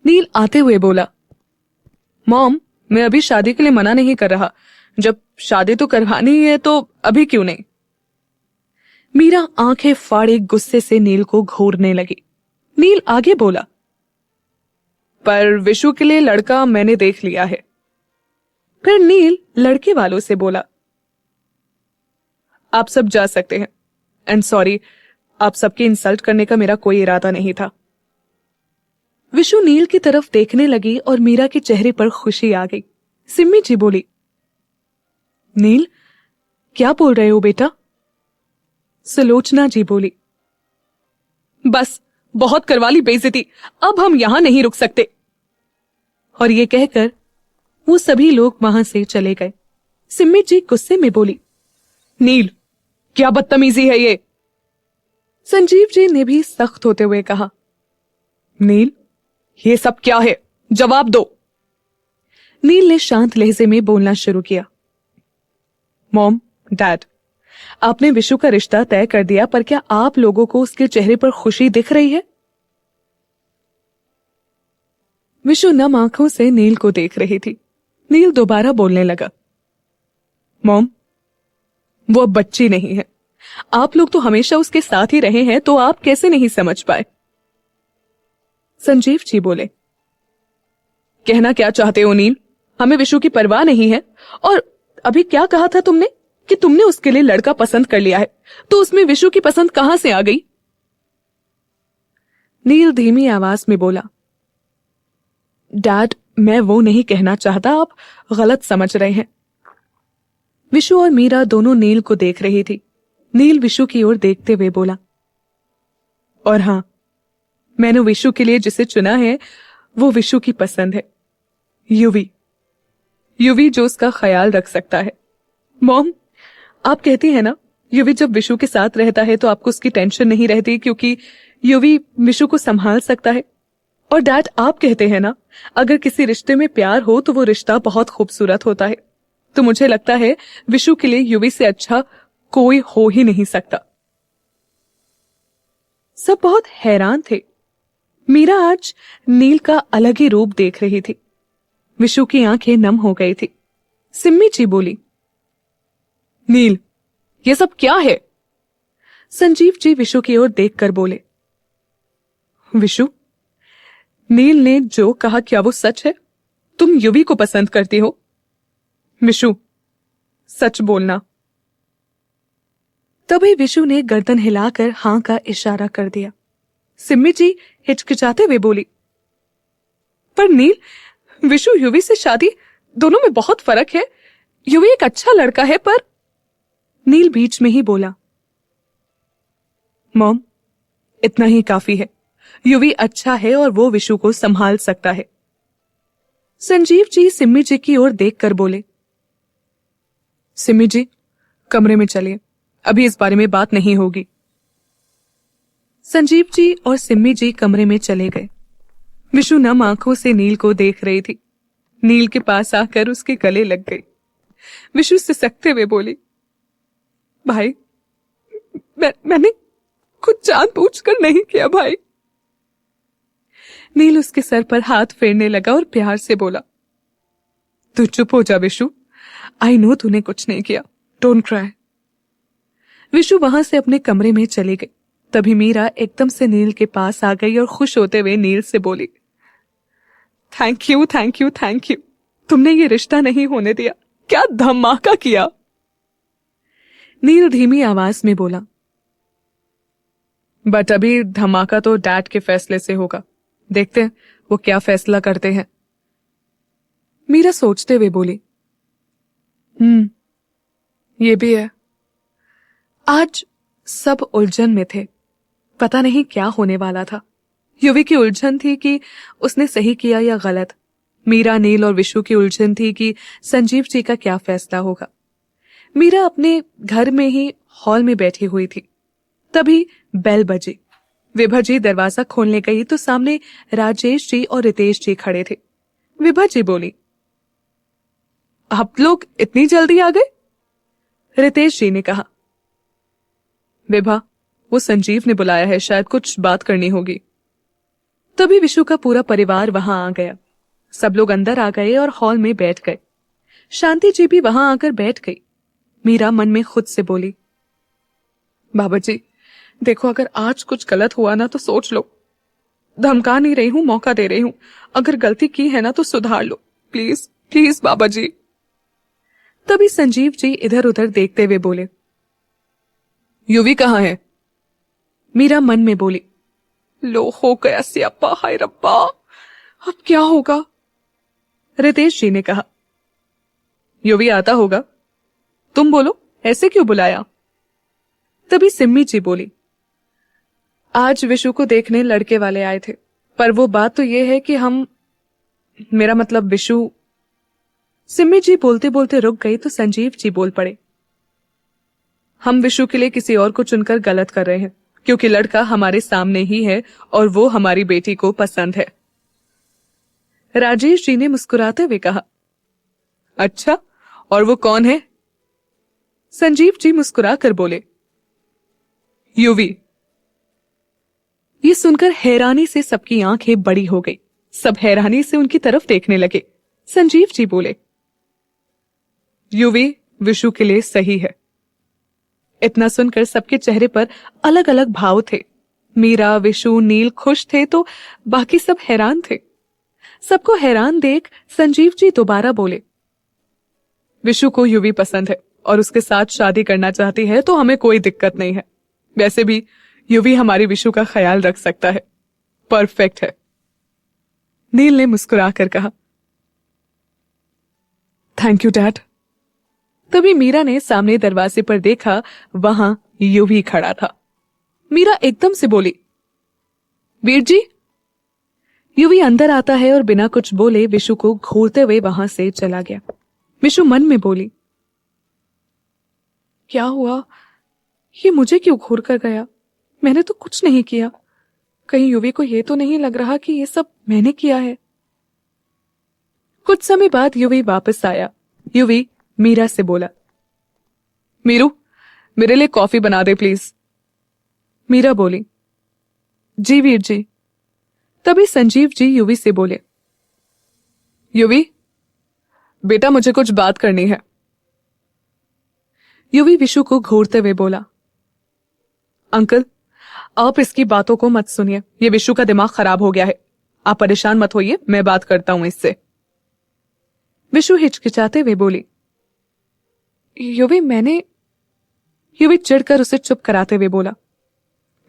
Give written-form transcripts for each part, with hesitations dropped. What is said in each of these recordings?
नील आते हुए बोला, मॉम, मैं अभी शादी के लिए मना नहीं कर रहा। जब शादी तो करवानी ही है तो अभी क्यों नहीं। मीरा आंखें फाड़े गुस्से से नील को घूरने लगी। नील आगे बोला, पर विशु के लिए लड़का मैंने देख लिया है। फिर नील लड़के वालों से बोला, आप सब जा सकते हैं, एंड सॉरी, आप सबकी इंसल्ट करने का मेरा कोई इरादा नहीं था। विशु नील की तरफ देखने लगी और मीरा के चेहरे पर खुशी आ गई। सिम्मी जी बोली, नील, क्या बोल रहे हो बेटा? सुलोचना जी बोली, बस बहुत करवा ली बेइज्जती, अब हम यहां नहीं रुक सकते। और ये कहकर वो सभी लोग वहां से चले गए। सिम्मी जी गुस्से में बोली, नील, क्या बदतमीजी है ये। संजीव जी ने भी सख्त होते हुए कहा, नील, ये सब क्या है, जवाब दो। नील ने शांत लहजे में बोलना शुरू किया, मॉम, डैड, आपने विशु का रिश्ता तय कर दिया, पर क्या आप लोगों को उसके चेहरे पर खुशी दिख रही है? विशु नम आंखों से नील को देख रही थी। नील दोबारा बोलने लगा, मॉम, वो अब बच्ची नहीं है। आप लोग तो हमेशा उसके साथ ही रहे हैं, तो आप कैसे नहीं समझ पाए? संजीव जी बोले, कहना क्या चाहते हो नील? हमें विशु की परवाह नहीं है। और अभी क्या कहा था तुमने कि तुमने उसके लिए लड़का पसंद कर लिया है, तो उसमें विशु की पसंद कहां से आ गई? नील धीमी आवाज में बोला, डैड, मैं वो नहीं कहना चाहता, आप गलत समझ रहे हैं। विशु और मीरा दोनों नील को देख रही थी। नील विशु की ओर देखते हुए बोला, और हां, मैंने विशु के लिए जिसे चुना है वो विशु की पसंद है, युवी। युवी जो उसका ख्याल रख सकता है। मॉम, आप कहती हैं ना, युवी जब विशु के साथ रहता है तो आपको उसकी टेंशन नहीं रहती, क्योंकि युवी विशु को संभाल सकता है। और डैड, आप कहते हैं ना, अगर किसी रिश्ते में प्यार हो तो वो रिश्ता बहुत खूबसूरत होता है। तो मुझे लगता है विशु के लिए युवी से अच्छा कोई हो ही नहीं सकता। सब बहुत हैरान थे। मीरा आज नील का अलग ही रूप देख रही थी। विशु की आंखें नम हो गई थी। सिम्मी जी बोली, नील, ये सब क्या है? संजीव जी विशु की ओर देखकर बोले, विशु, नील ने जो कहा क्या वो सच है? तुम युवी को पसंद करती हो? विशु, सच बोलना। तभी विशु ने गर्दन हिलाकर हां का इशारा कर दिया। सिम्मी जी हिचकिचाते हुए बोली, पर नील, विशु युवी से शादी, दोनों में बहुत फर्क है। युवी एक अच्छा लड़का है। पर नील बीच में ही बोला, मॉम, इतना ही काफी है। युवी अच्छा है और वो विशु को संभाल सकता है। संजीव जी सिम्मी जी की ओर देखकर बोले, सिम्मी जी, कमरे में चलिए, अभी इस बारे में बात नहीं होगी। संजीव जी और सिम्मी जी कमरे में चले गए। विशु नम आंखों से नील को देख रही थी। नील के पास आकर उसके गले लग गई। विशु सिसकते हुए बोली, भाई, मैंने कुछ जानबूझकर नहीं किया भाई। नील उसके सर पर हाथ फेरने लगा और प्यार से बोला, तू चुप हो जा विशु, आई नो तूने कुछ नहीं किया, डोंट क्राई। विशु वहां से अपने कमरे में चली गई। तभी मीरा एकदम से नील के पास आ गई और खुश होते हुए नील से बोली, thank you, thank you, thank you, तुमने ये रिश्ता नहीं होने दिया। क्या धमाका किया। नील धीमी आवाज में बोला, बट अभी धमाका तो डैड के फैसले से होगा, देखते हैं वो क्या फैसला करते हैं। मीरा सोचते हुए बोली, ये भी है। आज सब उलझन में थे, पता नहीं क्या होने वाला था। युवी की उलझन थी कि उसने सही किया या गलत। मीरा, नील और विशु की उलझन थी कि संजीव जी का क्या फैसला होगा। मीरा अपने घर में ही हॉल में बैठी हुई थी। तभी बेल बजी। विभा जी दरवाजा खोलने गई तो सामने राजेश जी और रितेश जी खड़े थे। विभा जी बोली, आप लोग इतनी जल्दी आ गए? रितेश जी ने कहा, विभा, वो संजीव ने बुलाया है, शायद कुछ बात करनी होगी। तभी विशु का पूरा परिवार वहां आ गया। सब लोग अंदर आ गए और हॉल में बैठ गए। शांति जी भी वहां आकर बैठ गई। मीरा मन में खुद से बोली, बाबा जी देखो, अगर आज कुछ गलत हुआ ना तो सोच लो। धमका नहीं रही हूं, मौका दे रही हूं। अगर गलती की है ना तो सुधार लो, प्लीज प्लीज बाबा जी। तभी संजीव जी इधर उधर देखते हुए बोले, युवी कहाँ है? मीरा मन में बोली, लो हो गया सियापा, हाय रब्बा, अब क्या होगा? रितेश जी ने कहा, युवी आता होगा, तुम बोलो ऐसे क्यों बुलाया? तभी सिम्मी जी बोली, आज विशु को देखने लड़के वाले आए थे, पर वो बात तो ये है कि मेरा मतलब विशु। सिम्मी जी बोलते बोलते रुक गई तो संजीव जी बोल पड़े, हम विशु के लिए किसी और को चुनकर गलत कर रहे हैं, क्योंकि लड़का हमारे सामने ही है और वो हमारी बेटी को पसंद है। राजेश जी ने मुस्कुराते हुए कहा, अच्छा, और वो कौन है? संजीव जी मुस्कुरा कर बोले, युवी। ये सुनकर हैरानी से सबकी आंखें बड़ी हो गई। सब हैरानी से उनकी तरफ देखने लगे। संजीव जी बोले, युवी विशु के लिए सही है। इतना सुनकर सबके चेहरे पर अलग अलग भाव थे। मीरा, विशु, नील खुश थे तो बाकी सब हैरान थे। सबको हैरान देख संजीव जी दोबारा बोले, विशु को युवी पसंद है और उसके साथ शादी करना चाहती है तो हमें कोई दिक्कत नहीं है। वैसे भी युवी हमारी विशु का ख्याल रख सकता है, परफेक्ट है। नील ने मुस्कुरा कर कहा, थैंक यू डैड। तभी मीरा ने सामने दरवाजे पर देखा, वहां युवी खड़ा था। मीरा एकदम से बोली, वीर जी। युवी अंदर आता है और बिना कुछ बोले विशु को घूरते हुए वहां से चला गया। विशु मन में बोली, क्या हुआ? ये मुझे क्यों घूर कर गया? मैंने तो कुछ नहीं किया। कहीं युवी को ये तो नहीं लग रहा कि ये सब मैंने किया है? कुछ समय बाद युवी वापस आया। युवी मीरा से बोला, मीरू, मेरे लिए कॉफी बना दे प्लीज। मीरा बोली, जी वीर जी। तभी संजीव जी युवी से बोले, युवी बेटा, मुझे कुछ बात करनी है। युवी विशु को घूरते हुए बोला, अंकल आप इसकी बातों को मत सुनिए, ये विशु का दिमाग खराब हो गया है। आप परेशान मत होइए, मैं बात करता हूं इससे। विशु हिचकिचाते हुए बोली, युवी चिढ़कर उसे चुप कराते हुए बोला,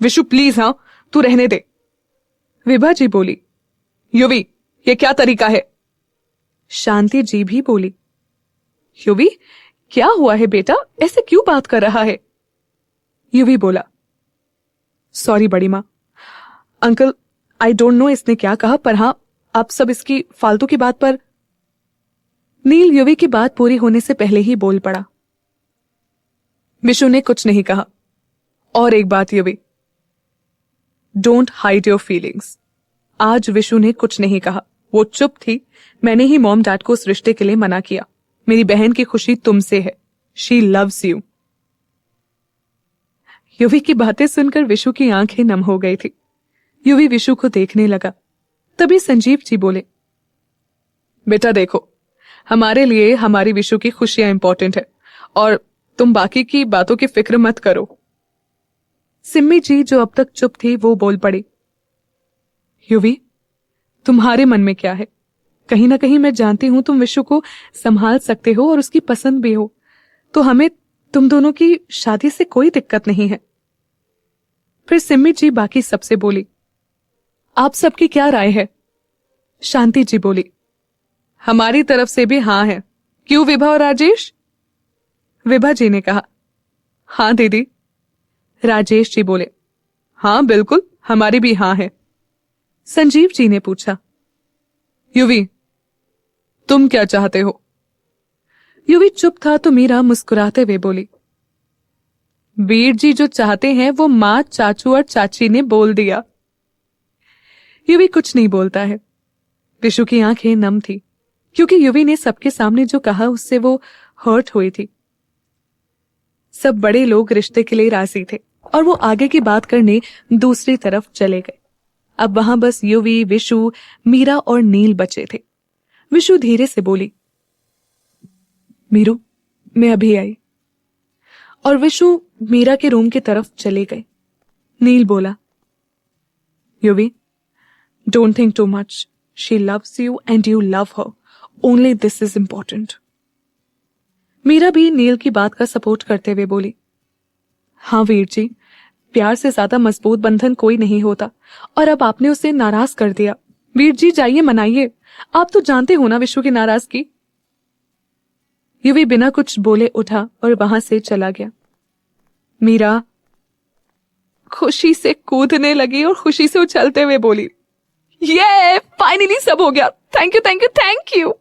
विशु प्लीज, हां तू रहने दे। विभा जी बोली, युवी ये क्या तरीका है? शांति जी भी बोली, युवी क्या हुआ है बेटा, ऐसे क्यों बात कर रहा है? युवी बोला, सॉरी बड़ी मां, अंकल आई डोंट नो इसने क्या कहा, पर हां आप सब इसकी फालतू की बात पर। नील युवी की बात पूरी होने से पहले ही बोल पड़ा, विशु ने कुछ नहीं कहा। और एक बात युवी, डोंट हाइड योर फीलिंग्स। आज विशु ने कुछ नहीं कहा, वो चुप थी। मैंने ही मॉम डैड को उस रिश्ते के लिए मना किया। मेरी बहन की खुशी तुमसे है, शी लव्स यू। युवी की बातें सुनकर विशु की आंखें नम हो गई थी। युवी विशु को देखने लगा। तभी संजीव जी बोले, बेटा देखो, हमारे लिए हमारी विशु की खुशियां इंपॉर्टेंट है और तुम बाकी की बातों की फिक्र मत करो। सिम्मी जी जो अब तक चुप थी वो बोल पड़ी, युवी तुम्हारे मन में क्या है? कहीं ना कहीं मैं जानती हूं तुम विशु को संभाल सकते हो और उसकी पसंद भी हो, तो हमें तुम दोनों की शादी से कोई दिक्कत नहीं है। फिर सिम्मी जी बाकी सबसे बोली, आप सबकी क्या राय है? शांति जी बोली, हमारी तरफ से भी हां है। क्यों विभा और राजेश? विभा जी ने कहा, हां दीदी। राजेश जी बोले, हां बिल्कुल, हमारी भी हां है। संजीव जी ने पूछा, युवी तुम क्या चाहते हो? युवी चुप था तो मीरा मुस्कुराते हुए बोली, वीर जी जो चाहते हैं वो मां, चाचू और चाची ने बोल दिया। युवी कुछ नहीं बोलता है। विशु की आंखें नम थी, क्योंकि युवी ने सबके सामने जो कहा उससे वो हर्ट हुई थी। सब बड़े लोग रिश्ते के लिए राजी थे और वो आगे की बात करने दूसरी तरफ चले गए। अब वहां बस युवी, विशु, मीरा और नील बचे थे। विशु धीरे से बोली, मीरू, मैं अभी आई। और विशु मीरा के रूम की तरफ चले गए। नील बोला, Yuvi, don't think too much, she loves you and you love her, only this is important. Meera भी नील की बात का सपोर्ट करते हुए बोली, हाँ वीर जी, प्यार से ज्यादा मजबूत बंधन कोई नहीं होता, और अब आपने उसे नाराज कर दिया। वीर जी जाइए, मनाइए, आप तो जानते हो ना विशु की नाराजगी। युवी बिना कुछ बोले उठा और वहां से चला गया। मीरा खुशी से कूदने लगी और खुशी से उछलते हुए बोली, ये फाइनली सब हो गया, thank you thank you thank you.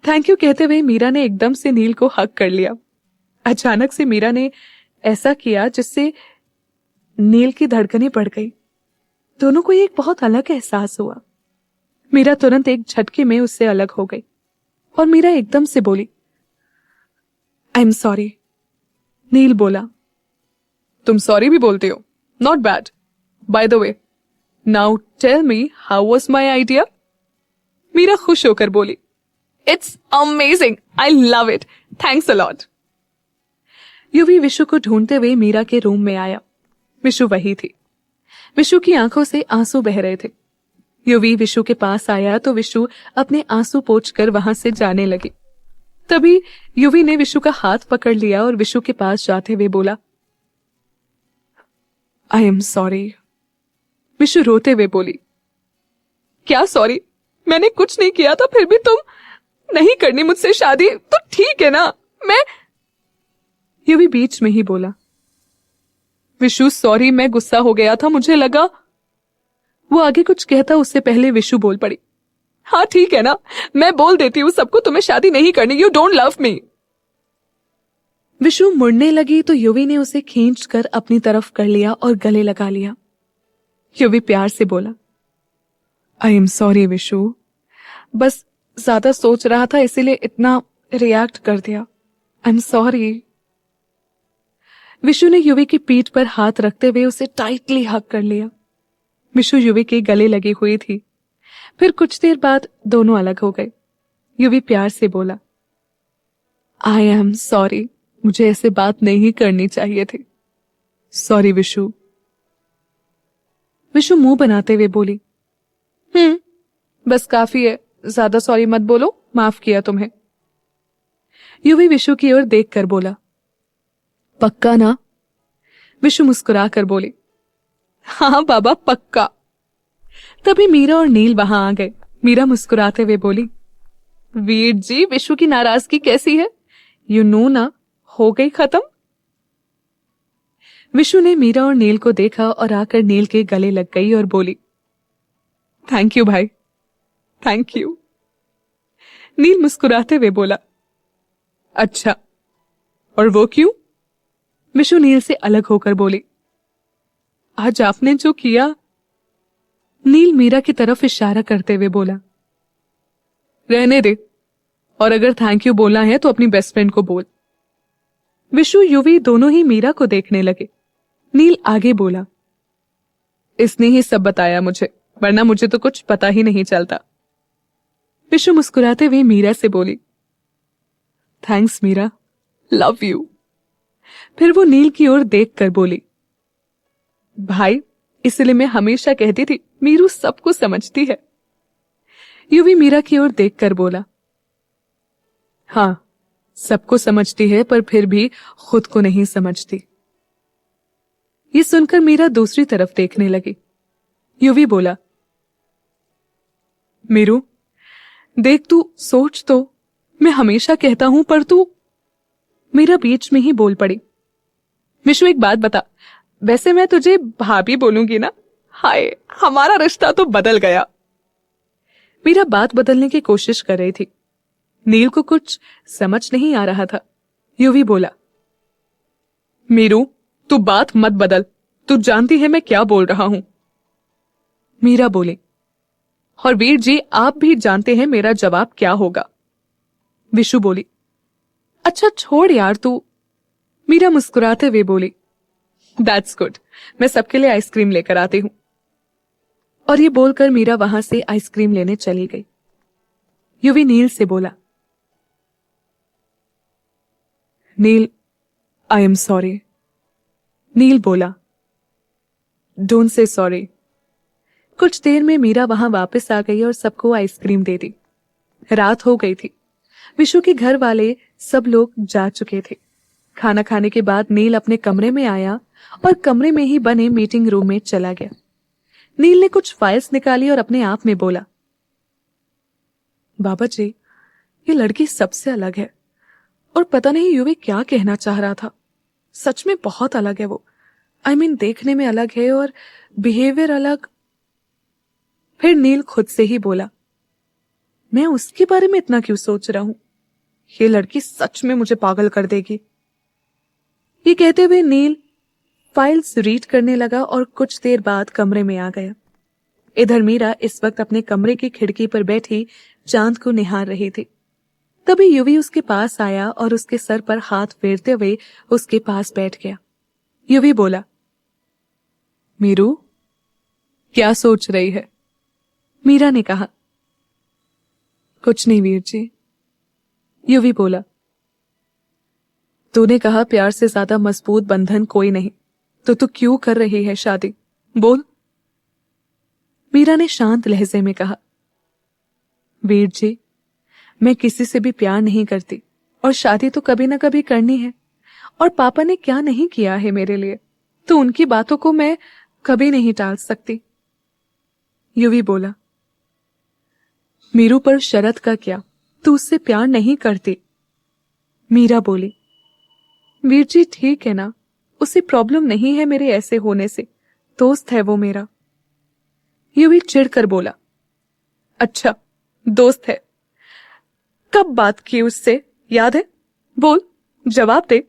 Thank you कहते हुए मीरा ने एकदम से नील को हग कर लिया। अचानक से मीरा ने ऐसा किया जिससे नील की धड़कनें बढ़ गई। दोनों को एक बहुत अलग एहसास हुआ। मीरा तुरंत एक झटके में उससे अलग हो गई और मीरा एकदम से बोली, आई एम सॉरी। नील बोला, तुम सॉरी भी बोलते हो, not bad. By the way, now tell me how was my idea. Meera खुश होकर बोली, it's amazing, I love it, thanks a lot. Yuvi Vishu को ढूंढते हुए मीरा के रूम में आया। विशु वही थी। विशु की आंखों से आंसू बह रहे थे। युवी विशु के पास आया तो विशु अपने आंसू पोंछकर वहां से जाने लगी। तभी युवी ने विशु का हाथ पकड़ लिया और विशु के पास जाते हुए बोला, आई एम सॉरी। विशु रोते हुए बोली, क्या सॉरी? मैंने कुछ नहीं किया था, फिर भी तुम नहीं करनी मुझसे शादी तो ठीक है ना। मैं युवी बीच में ही बोला, विशु सॉरी, मैं गुस्सा हो गया था, मुझे लगा। वो आगे कुछ कहता उससे पहले विशु बोल पड़ी, हाँ ठीक है ना, मैं बोल देती हूँ सबको तुम्हें शादी नहीं करनी, you don't love me. Vishu मुड़ने लगी तो युवी ने उसे खींचकर अपनी तरफ कर लिया और गले लगा लिया। युवी प्यार से बोला, आई एम सॉरी विशु, बस ज्यादा सोच रहा था इसीलिए इतना रिएक्ट कर दिया, आई एम सॉरी। विशु ने युवी की पीठ पर हाथ रखते हुए उसे टाइटली हग कर लिया। विशु युवी के गले लगी हुई थी। फिर कुछ देर बाद दोनों अलग हो गए। युवी प्यार से बोला, आई एम सॉरी, मुझे ऐसे बात नहीं करनी चाहिए थी, सॉरी विशु। विशु मुंह बनाते हुए बोली, बस काफी है, ज्यादा सॉरी मत बोलो, माफ किया तुम्हें। युवी विशु की ओर देखकर बोला, पक्का ना? विशु मुस्कुरा कर बोली, हाँ बाबा पक्का। तभी मीरा और नील वहां आ गए। मीरा मुस्कुराते हुए बोली, वीर जी विशु की नाराजगी कैसी है? यू नो ना, हो गई खत्म। विशु ने मीरा और नील को देखा और आकर नील के गले लग गई और बोली, थैंक यू भाई, थैंक यू। नील मुस्कुराते हुए बोला, अच्छा, और वो क्यों? विशु नील से अलग होकर बोली, आज आपने जो किया। नील मीरा की तरफ इशारा करते हुए बोला, रहने दे, और अगर थैंक यू बोलना है तो अपनी बेस्ट फ्रेंड को बोल। विशु युवी दोनों ही मीरा को देखने लगे। नील आगे बोला, इसने ही सब बताया मुझे, वरना मुझे तो कुछ पता ही नहीं चलता। विशु मुस्कुराते हुए मीरा से बोली, थैंक्स मीरा, लव यू। फिर वो नील की ओर देखकर बोली, भाई इसलिए मैं हमेशा कहती थी मीरू सबको समझती है। युवी मीरा की ओर देखकर बोला, हाँ सबको समझती है, पर फिर भी खुद को नहीं समझती। ये सुनकर मीरा दूसरी तरफ देखने लगी। युवी बोला, मीरू देख, तू सोच तो, मैं हमेशा कहता हूं पर तू। मीरा बीच में ही बोल पड़ी, विशु एक बात बता, वैसे मैं तुझे भाभी बोलूंगी ना? हाय, हमारा रिश्ता तो बदल गया। मीरा बात बदलने की कोशिश कर रही थी। नील को कुछ समझ नहीं आ रहा था। युवी बोला, मीरू तू बात मत बदल, तू जानती है मैं क्या बोल रहा हूं। मीरा बोली, और वीर जी आप भी जानते हैं मेरा जवाब क्या होगा। विशु बोली, अच्छा छोड़ यार तू। मीरा मुस्कुराते हुए बोली, दैट्स गुड, मैं सबके लिए आइसक्रीम लेकर आती हूं। और ये बोलकर मीरा वहां से आइसक्रीम लेने चली गई। युवी नील से बोला, नील, आई एम सॉरी। नील बोला, डोंट से सॉरी। कुछ देर में मीरा वहां वापस आ गई और सबको आइसक्रीम दे दी। रात हो गई थी। विशु के घर वाले सब लोग जा चुके थे। खाना खाने के बाद नील अपने कमरे में आया और कमरे में ही बने मीटिंग रूम में चला गया। नील ने कुछ फाइल्स निकाली और अपने आप में बोला, बाबा जी, ये लड़की सबसे अलग है और पता नहीं युवी क्या कहना चाह रहा था। सच में बहुत अलग है वो। आई मीन देखने में अलग है और बिहेवियर अलग। फिर नील खुद से ही बोला, मैं उसके बारे में इतना क्यों सोच रहा हूं? ये लड़की सच में मुझे पागल कर देगी। ये कहते हुए नील फाइल्स रीड करने लगा और कुछ देर बाद कमरे में आ गया। इधर मीरा इस वक्त अपने कमरे की खिड़की पर बैठी चांद को निहार रही थी। तभी युवी उसके पास आया और उसके सर पर हाथ फेरते हुए उसके पास बैठ गया। युवी बोला, मीरू, क्या सोच रही है? मीरा ने कहा, कुछ नहीं वीर जी। युवी बोला, तूने कहा प्यार से ज्यादा मजबूत बंधन कोई नहीं, तो तू क्यों कर रही है शादी? बोल। मीरा ने शांत लहजे में कहा, वीर जी, मैं किसी से भी प्यार नहीं करती और शादी तो कभी ना कभी करनी है। और पापा ने क्या नहीं किया है मेरे लिए, तो उनकी बातों को मैं कभी नहीं टाल सकती। युवी बोला, मीरू पर शरत का क्या? तू उससे प्यार नहीं करती। मीरा बोली, वीर जी ठीक है ना, उसे प्रॉब्लम नहीं है मेरे ऐसे होने से। दोस्त है वो मेरा। युवी चिढ़कर बोला, अच्छा दोस्त है? कब बात की उससे, याद है? बोल, जवाब दे।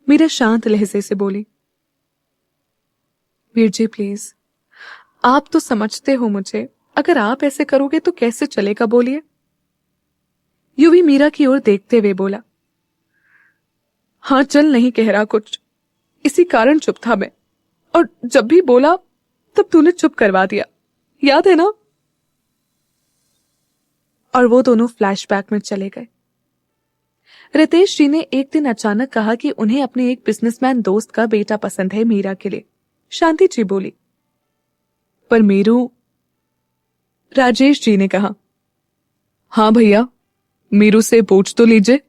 मीरा शांत लहजे से बोली, वीर जी प्लीज, आप तो समझते हो मुझे। अगर आप ऐसे करोगे तो कैसे चलेगा, बोलिए। युवी मीरा की ओर देखते हुए बोला, हाँ चल नहीं कह रहा कुछ, इसी कारण चुप था मैं। और जब भी बोला तब तूने चुप करवा दिया, याद है ना? और वो दोनों फ्लैशबैक में चले गए। रितेश जी ने एक दिन अचानक कहा कि उन्हें अपने एक बिजनेसमैन दोस्त का बेटा पसंद है मीरा के लिए। शांति जी बोली, पर मीरू। राजेश जी ने कहा, हाँ भैया, मीरू से पूछ तो लीजिए।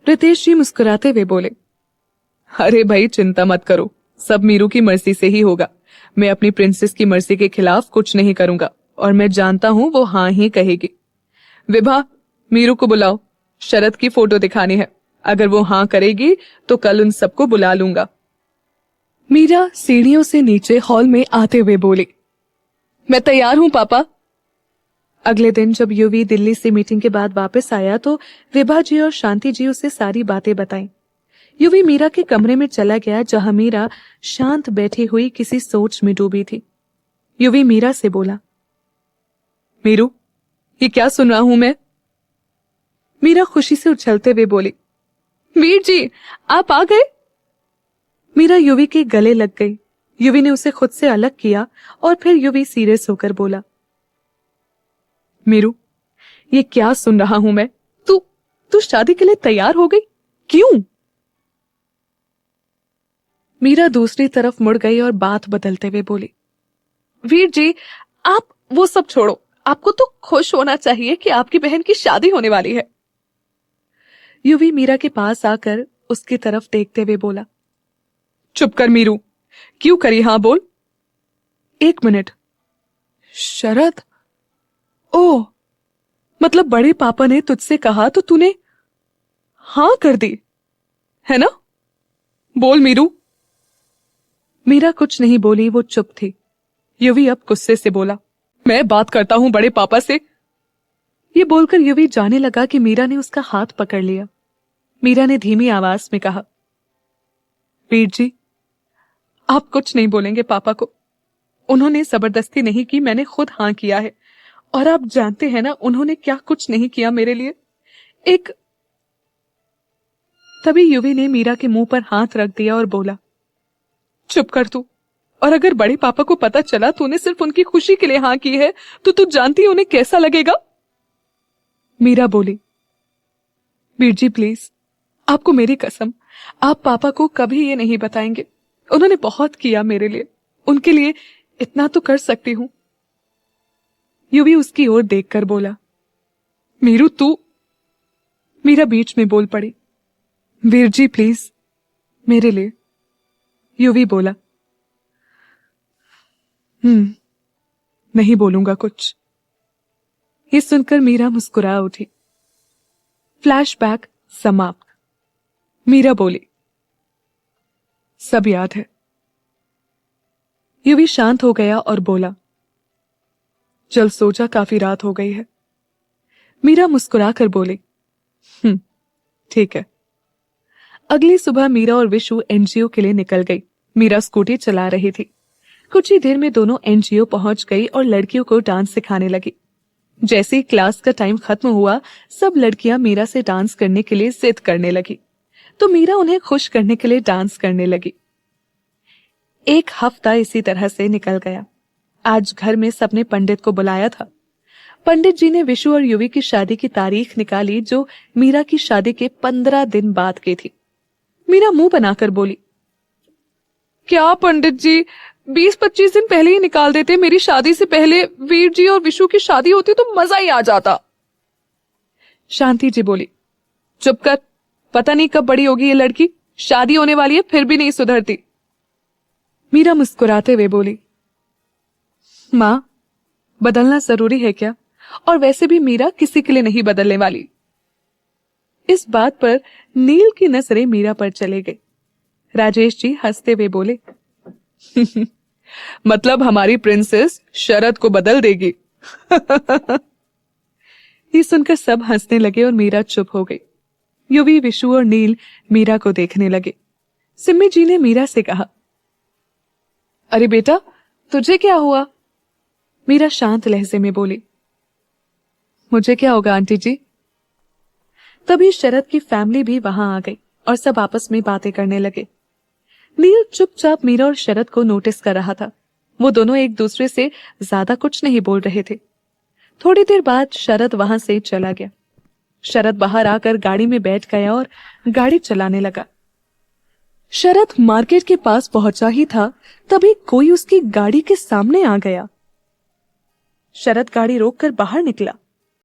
रितेश जी मुस्कुराते हुए बोले, अरे भाई चिंता मत करो, सब मीरू की मर्जी से ही होगा। मैं अपनी प्रिंसेस की मर्जी के खिलाफ कुछ नहीं करूंगा और मैं जानता हूं वो हाँ ही कहेगी। विभा, मीरू को बुलाओ, शरद की फोटो दिखानी है। अगर वो हाँ करेगी तो कल उन सबको बुला लूंगा। मीरा सीढ़ियों से नीचे हॉल में आते हुए बोली, मैं तैयार हूं पापा। अगले दिन जब युवी दिल्ली से मीटिंग के बाद वापस आया तो विभा जी और शांति जी उसे सारी बातें बताईं। युवी मीरा के कमरे में चला गया जहां मीरा शांत बैठी हुई किसी सोच में डूबी थी। युवी मीरा से बोला, मीरू, ये क्या सुन रहा हूं मैं? मीरा खुशी से उछलते हुए बोली, वीर जी आप आ गए। मीरा युवी के गले लग गई। युवी ने उसे खुद से अलग किया और फिर युवी सीरियस होकर बोला, मीरू, ये क्या सुन रहा हूं मैं? तू तू शादी के लिए तैयार हो गई? क्यों? मीरा दूसरी तरफ मुड़ गई और बात बदलते हुए बोली, वीर जी आप वो सब छोड़ो, आपको तो खुश होना चाहिए कि आपकी बहन की शादी होने वाली है। युवी मीरा के पास आकर उसकी तरफ देखते हुए बोला, चुप कर मीरू, क्यों करी हाँ बोल। एक मिनट, शरद? ओह, मतलब बड़े पापा ने तुझसे कहा तो तूने हाँ कर दी, है ना? बोल मीरू। मीरा कुछ नहीं बोली, वो चुप थी। युवी अब गुस्से से बोला, मैं बात करता हूं बड़े पापा से। ये बोलकर युवी जाने लगा कि मीरा ने उसका हाथ पकड़ लिया। मीरा ने धीमी आवाज में कहा, वीर जी आप कुछ नहीं बोलेंगे पापा को। उन्होंने जबरदस्ती नहीं की, मैंने खुद हाँ किया है। और आप जानते हैं ना उन्होंने क्या कुछ नहीं किया मेरे लिए। एक तभी युवी ने मीरा के मुंह पर हाथ रख दिया और बोला, चुप कर तू और अगर बड़े पापा को पता चला तूने सिर्फ उनकी खुशी के लिए हाँ की है तो तू जानती है उन्हें कैसा लगेगा। मीरा बोली, वीर जी प्लीज, आपको मेरी कसम, आप पापा को कभी ये नहीं बताएंगे। उन्होंने बहुत किया मेरे लिए, उनके लिए इतना तो कर सकती हूं। युवी उसकी ओर देखकर बोला, मीरू तू। मीरा बीच में बोल पड़ी, वीर जी प्लीज, मेरे लिए। युवी बोला, नहीं बोलूंगा कुछ। ये सुनकर मीरा मुस्कुरा उठी। फ्लैशबैक समाप्त। मीरा बोली, सब याद है। युवी शांत हो गया और बोला, चल सो जा, काफी रात हो गई है। मीरा मुस्कुराकर बोली, ठीक है। अगली सुबह मीरा और विशु एनजीओ के लिए निकल गई। मीरा स्कूटी चला रही थी। कुछ ही देर में दोनों एनजीओ पहुंच गई और लड़कियों को डांस सिखाने लगी। जैसे ही क्लास का टाइम खत्म हुआ, सब लड़कियां मीरा से डांस करने के लिए जिद करने लगी, तो मीरा उन्हें खुश करने के लिए डांस करने लगी। एक हफ्ता इसी तरह से निकल गया। आज घर में सबने पंडित को बुलाया था। पंडित जी ने विशु और युवी की शादी की तारीख निकाली, जो मीरा की शादी के 15 दिन बाद की थी। मीरा मुंह बनाकर बोली, क्या पंडित जी, 20-25 दिन पहले ही निकाल देते। मेरी शादी से पहले वीर जी और विशु की शादी होती तो मजा ही आ जाता। शांति जी बोली, चुप कर, पता नहीं कब बड़ी होगी ये लड़की, शादी होने वाली है फिर भी नहीं सुधरती। मीरा मुस्कुराते हुए बोली, मां, बदलना जरूरी है क्या? और वैसे भी मीरा किसी के लिए नहीं बदलने वाली। इस बात पर नील की नजरें मीरा पर चले गई। राजेश जी हंसते हुए बोले, मतलब हमारी प्रिंसेस शरद को बदल देगी। ये सुनकर सब हंसने लगे और मीरा चुप हो गई। युवी, विशु और नील मीरा को देखने लगे। सिम्मी जी ने मीरा से कहा, अरे बेटा, तुझे क्या हुआ? मीरा शांत लहजे में बोली, मुझे क्या होगा आंटी जी। तभी शरद की फैमिली भी वहां आ गई और सब आपस में बातें करने लगे। नील चुपचाप मीरा और शरद को नोटिस कर रहा था। वो दोनों एक दूसरे से ज्यादा कुछ नहीं बोल रहे थे। थोड़ी देर बाद शरद वहां से चला गया। शरद बाहर आकर गाड़ी में बैठ गया और गाड़ी चलाने लगा। शरद मार्केट के पास पहुंचा ही था, तभी कोई उसकी गाड़ी के सामने आ गया। शरद गाड़ी रोककर बाहर निकला।